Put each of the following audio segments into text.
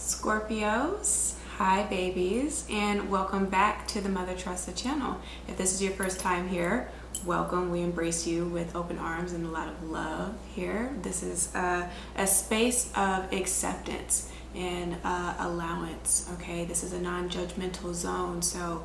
Scorpios, hi babies, and welcome back to the Mother Tressa channel. If this is your first time here, welcome. We embrace you with open arms and a lot of love here. This is a space of acceptance and allowance, okay? This is a non-judgmental zone, so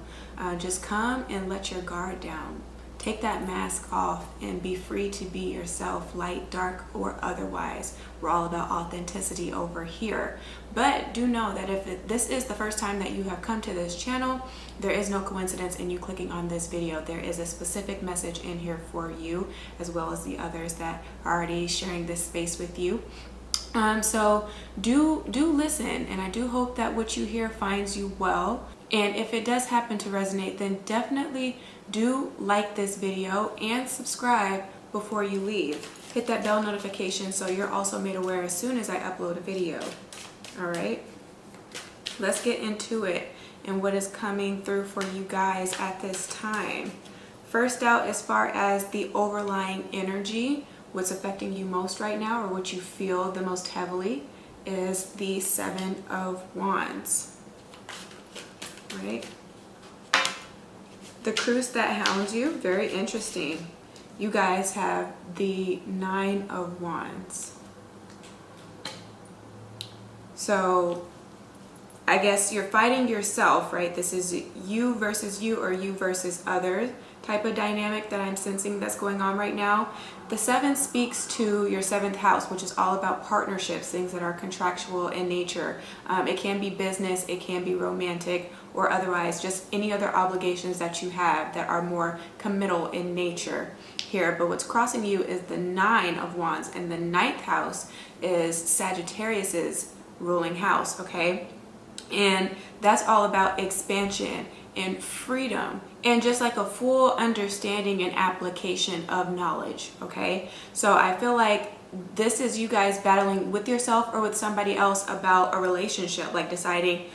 just come and let your guard down. Take that mask off and be free to be yourself, light, dark, or otherwise. We're all about authenticity over here. But do know that if this is the first time that you have come to this channel, there is no coincidence in you clicking on this video. There is a specific message in here for you, as well as the others that are already sharing this space with you. So do listen, and I do hope that what you hear finds you well. And if it does happen to resonate, then definitely do like this video and subscribe before you leave. Hit that bell notification so you're also made aware as soon as I upload a video. All right, let's get into it and what is coming through for you guys at this time. First out, as far as the overlying energy, what's affecting you most right now, or what you feel the most heavily, is the Seven of Wands. Right? The Cruise that hounds you, very interesting. You guys have the Nine of Wands. So I guess you're fighting yourself, right? This is you versus you, or you versus others type of dynamic that I'm sensing that's going on right now. The Seven speaks to your seventh house, which is all about partnerships, things that are contractual in nature. It can be business, it can be romantic, or otherwise just any other obligations that you have that are more committal in nature here. But what's crossing you is the Nine of Wands, and the ninth house is Sagittarius's ruling house, okay? And that's all about expansion and freedom and just like a full understanding and application of knowledge, okay? So I feel like this is you guys battling with yourself or with somebody else about a relationship, like deciding,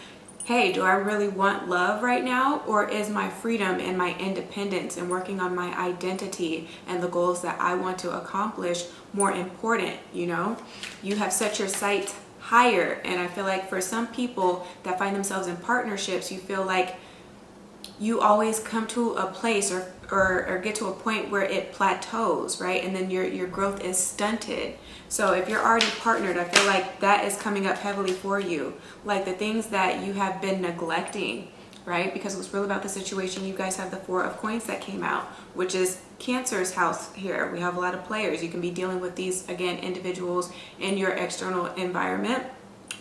hey, do I really want love right now, or is my freedom and my independence and working on my identity and the goals that I want to accomplish more important, you know? You have set your sights higher, and I feel like for some people that find themselves in partnerships, you feel like you always come to a place or get to a point where it plateaus, right? And then your growth is stunted. So if you're already partnered, I feel like that is coming up heavily for you. Like the things that you have been neglecting, right? Because what's real about the situation, you guys have the Four of Coins that came out, which is Cancer's house here. We have a lot of players. You can be dealing with these, again, individuals in your external environment,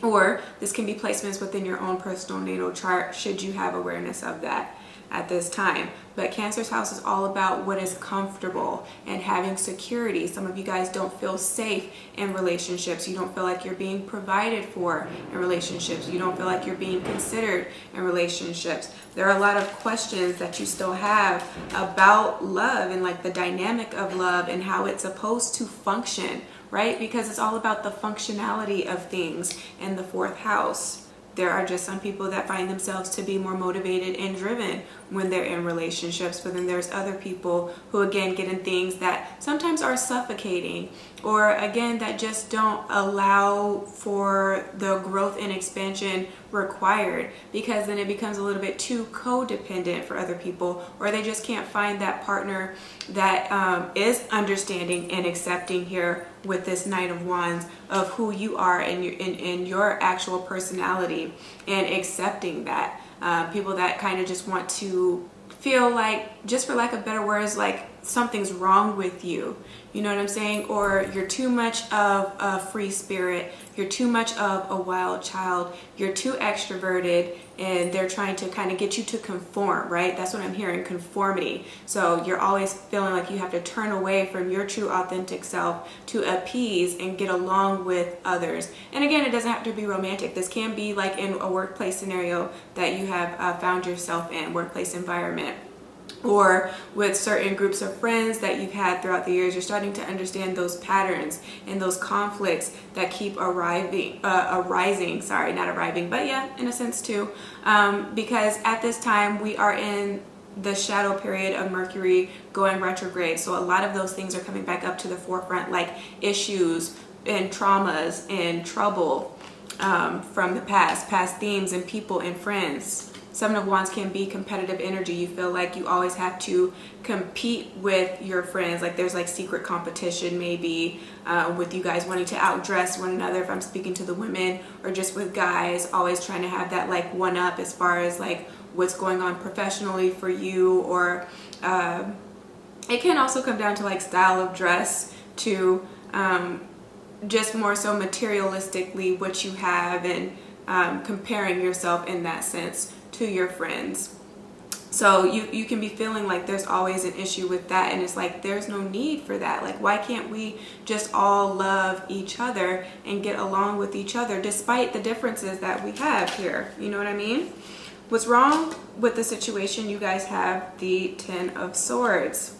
or this can be placements within your own personal natal chart, should you have awareness of that at this time. But Cancer's house is all about what is comfortable and having security. Some of you guys don't feel safe in relationships. You don't feel like you're being provided for in relationships. You don't feel like you're being considered in relationships. There are a lot of questions that you still have about love and like the dynamic of love and how it's supposed to function, right? Because it's all about the functionality of things in the fourth house. There are just some people that find themselves to be more motivated and driven when they're in relationships, but then there's other people who again get in things that sometimes are suffocating, or again that just don't allow for the growth and expansion required, because then it becomes a little bit too codependent for other people, or they just can't find that partner that is understanding and accepting here with this Knight of Wands of who you are and your actual personality, and accepting that. People that kind of just want to feel like, just for lack of better words, like something's wrong with you. You know what I'm saying? Or you're too much of a free spirit. You're too much of a wild child. You're too extroverted, and they're trying to kind of get you to conform, right? That's what I'm hearing, conformity. So you're always feeling like you have to turn away from your true authentic self to appease and get along with others. And again, it doesn't have to be romantic. This can be like in a workplace scenario that you have found yourself in, workplace environment. Or with certain groups of friends that you've had throughout the years, you're starting to understand those patterns and those conflicts that keep arising, sorry, not arriving, but yeah, in a sense too, because at this time we are in the shadow period of Mercury going retrograde. So a lot of those things are coming back up to the forefront, like issues and traumas and trouble from the past themes and people and friends. Seven of Wands can be competitive energy. You feel like you always have to compete with your friends. Like there's like secret competition maybe with you guys wanting to outdress one another, if I'm speaking to the women, or just with guys always trying to have that like one up as far as like what's going on professionally for you. Or it can also come down to like style of dress, to just more so materialistically what you have, and comparing yourself in that sense to your friends. So you can be feeling like there's always an issue with that, and it's like there's no need for that. Like, why can't we just all love each other and get along with each other despite the differences that we have here? You know what I mean? What's wrong with the situation? You guys have the Ten of Swords.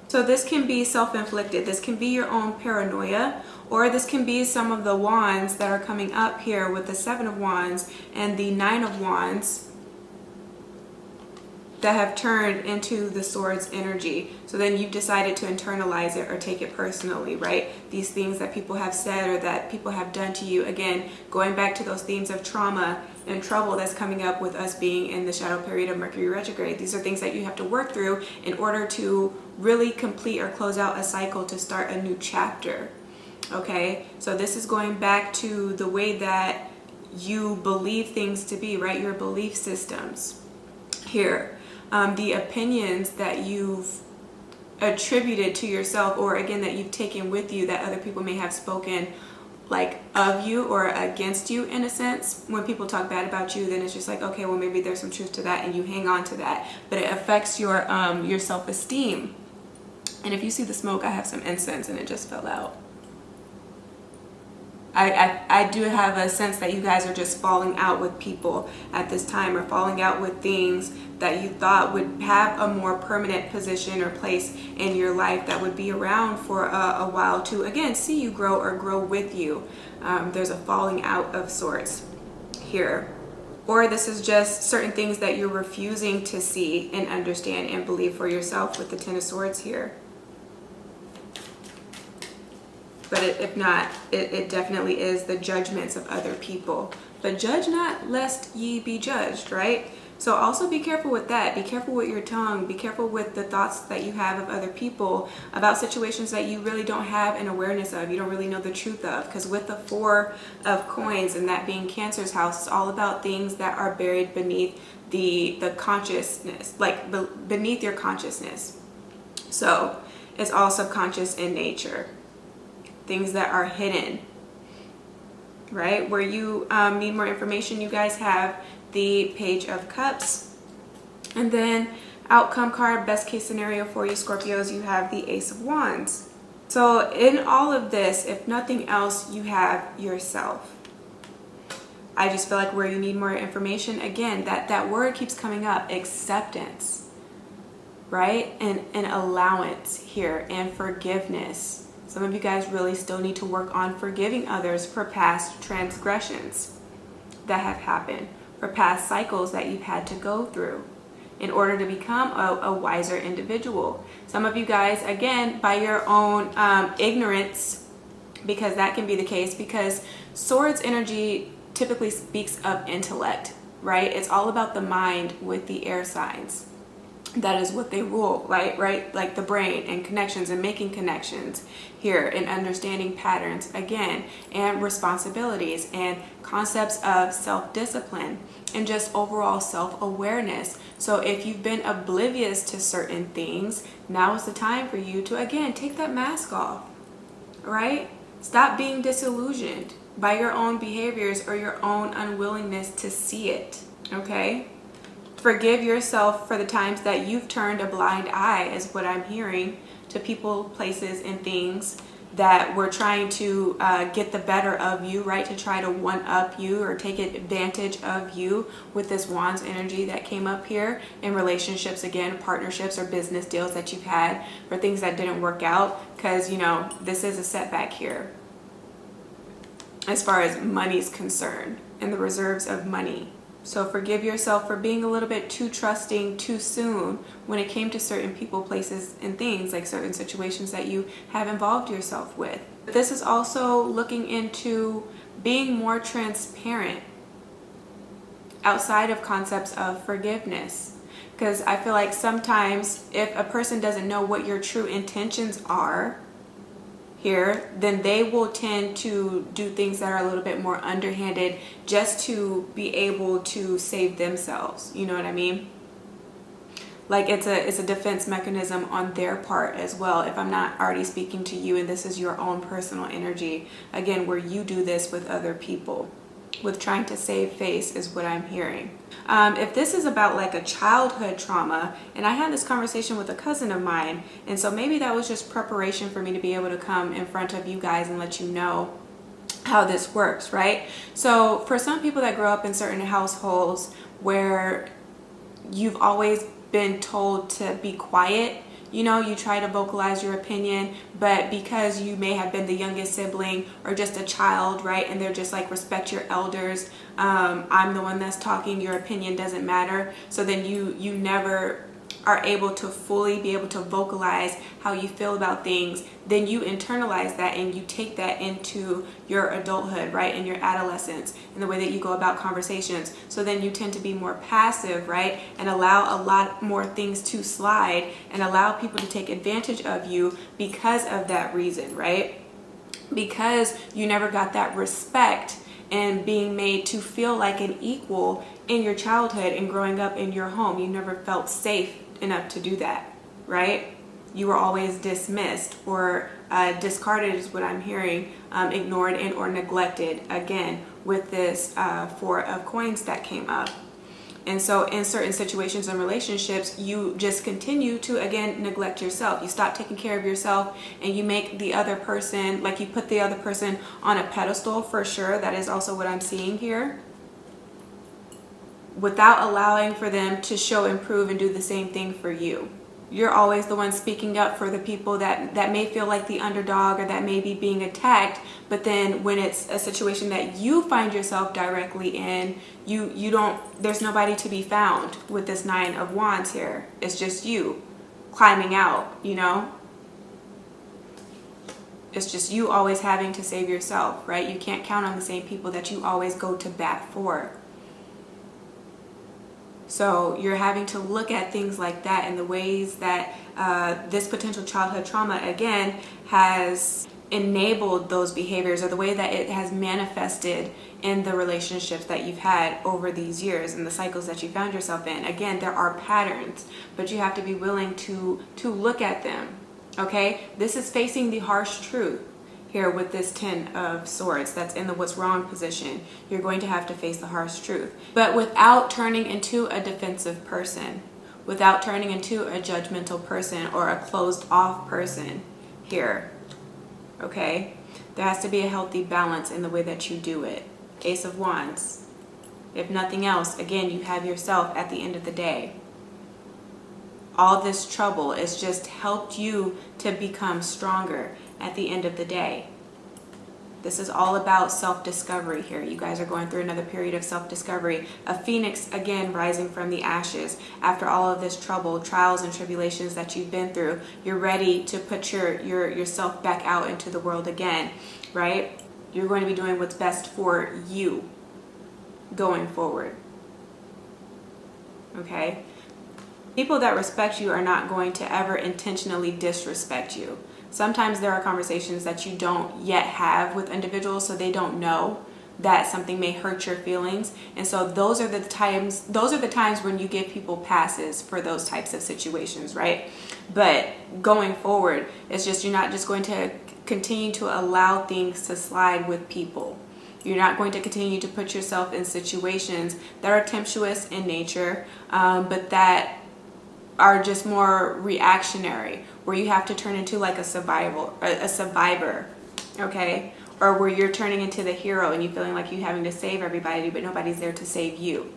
So this can be self-inflicted. This can be your own paranoia, or this can be some of the wands that are coming up here with the Seven of Wands and the Nine of Wands that have turned into the Swords energy. So then you've decided to internalize it or take it personally, right? These things that people have said or that people have done to you. Again, going back to those themes of trauma and trouble that's coming up with us being in the shadow period of Mercury retrograde. These are things that you have to work through in order to really complete or close out a cycle, to start a new chapter. Okay, so this is going back to the way that you believe things to be, right? Your belief systems here. The opinions that you've attributed to yourself, or again that you've taken with you, that other people may have spoken like of you or against you in a sense. When people talk bad about you, then it's just like, okay, well maybe there's some truth to that, and you hang on to that, but it affects your self-esteem. And if you see the smoke, I have some incense and it just fell out. I do have a sense that you guys are just falling out with people at this time, or falling out with things that you thought would have a more permanent position or place in your life, that would be around for a while to, again, see you grow or grow with you. There's a falling out of sorts here. Or this is just certain things that you're refusing to see and understand and believe for yourself with the Ten of Swords here. But if not, it definitely is the judgments of other people. But judge not, lest ye be judged, right? So also be careful with that. Be careful with your tongue. Be careful with the thoughts that you have of other people about situations that you really don't have an awareness of. You don't really know the truth of. Because with the Four of Coins, and that being Cancer's house, it's all about things that are buried beneath the consciousness, like beneath your consciousness. So it's all subconscious in nature. Things that are hidden, right? Where you need more information, you guys have the Page of Cups. And then outcome card, best case scenario for you Scorpios, you have the Ace of Wands. So in all of this, if nothing else, you have yourself. I just feel like where you need more information, again, that word keeps coming up, acceptance, right? And allowance here, and forgiveness. Some of you guys really still need to work on forgiving others for past transgressions that have happened, for past cycles that you've had to go through in order to become a wiser individual. Some of you guys, again, by your own ignorance, because that can be the case, because Swords energy typically speaks of intellect, right? It's all about the mind with the air signs. That is what they rule, right? Like the brain and connections and making connections here, and understanding patterns again, and responsibilities and concepts of self-discipline and just overall self-awareness. So if you've been oblivious to certain things, now is the time for you to, again, take that mask off, right? Stop being disillusioned by your own behaviors or your own unwillingness to see it, okay? Forgive yourself for the times that you've turned a blind eye, is what I'm hearing, to people, places, and things that were trying to get the better of you, right? To try to one-up you or take advantage of you with this Wands energy that came up here in relationships, again, partnerships or business deals that you've had, for things that didn't work out, because, you know, this is a setback here as far as money's concerned and the reserves of money. So forgive yourself for being a little bit too trusting too soon when it came to certain people, places, and things, like certain situations that you have involved yourself with. This is also looking into being more transparent outside of concepts of forgiveness. Because I feel like sometimes if a person doesn't know what your true intentions are here, then they will tend to do things that are a little bit more underhanded just to be able to save themselves. You know what I mean? Like it's a defense mechanism on their part as well. If I'm not already speaking to you and this is your own personal energy, again, where you do this with other people, with trying to save face is what I'm hearing. If this is about like a childhood trauma, and I had this conversation with a cousin of mine, and so maybe that was just preparation for me to be able to come in front of you guys and let you know how this works, right? So for some people that grow up in certain households where you've always been told to be quiet, you know, you try to vocalize your opinion, but because you may have been the youngest sibling or just a child, right, and they're just like, respect your elders, I'm the one that's talking, your opinion doesn't matter, so then you never are able to fully be able to vocalize how you feel about things, then you internalize that and you take that into your adulthood, right, in your adolescence, in the way that you go about conversations. So then you tend to be more passive, right, and allow a lot more things to slide and allow people to take advantage of you because of that reason, right? Because you never got that respect and being made to feel like an equal in your childhood and growing up in your home. You never felt safe enough to do that, right? You were always dismissed or discarded is what I'm hearing, ignored and or neglected, again with this Four of Coins that came up. And so in certain situations and relationships, you just continue to, again, neglect yourself. You stop taking care of yourself and you make the other person, like you put the other person on a pedestal, for sure. That is also what I'm seeing here, without allowing for them to show, improve, and do the same thing for you. You're always the one speaking up for the people that may feel like the underdog or that may be being attacked, but then when it's a situation that you find yourself directly in, you don't, there's nobody to be found with this Nine of Wands here. It's just you climbing out, you know? It's just you always having to save yourself, right? You can't count on the same people that you always go to bat for. So you're having to look at things like that and the ways that this potential childhood trauma, again, has enabled those behaviors, or the way that it has manifested in the relationships that you've had over these years and the cycles that you found yourself in. Again, there are patterns, but you have to be willing to look at them, okay? This is facing the harsh truth. Here with this Ten of Swords that's in the what's wrong position, you're going to have to face the harsh truth, but without turning into a defensive person, without turning into a judgmental person or a closed off person here, okay? There has to be a healthy balance in the way that you do it. Ace of Wands. If nothing else, again, you have yourself at the end of the day. All this trouble has just helped you to become stronger at the end of the day. This is all about self-discovery here. You guys are going through another period of self-discovery. A phoenix, again, rising from the ashes. After all of this trouble, trials, and tribulations that you've been through, you're ready to put yourself back out into the world again, right? You're going to be doing what's best for you going forward, okay? People that respect you are not going to ever intentionally disrespect you. Sometimes there are conversations that you don't yet have with individuals, so they don't know that something may hurt your feelings. And so those are the times when you give people passes for those types of situations, right? But going forward, it's just, you're not just going to continue to allow things to slide with people. You're not going to continue to put yourself in situations that are tempestuous in nature, but that are just more reactionary, where you have to turn into like a survivor, okay? Or where you're turning into the hero and you feeling like you're having to save everybody, but nobody's there to save you.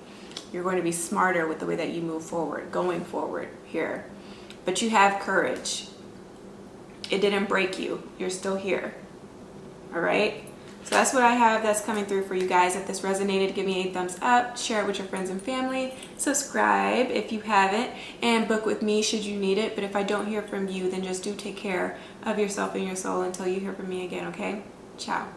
You're going to be smarter with the way that you move forward, going forward here. But you have courage. It didn't break you. You're still here, all right? So that's what I have that's coming through for you guys. If this resonated, give me a thumbs up, share it with your friends and family, subscribe if you haven't, and book with me should you need it. But if I don't hear from you, then just do take care of yourself and your soul until you hear from me again, okay? Ciao.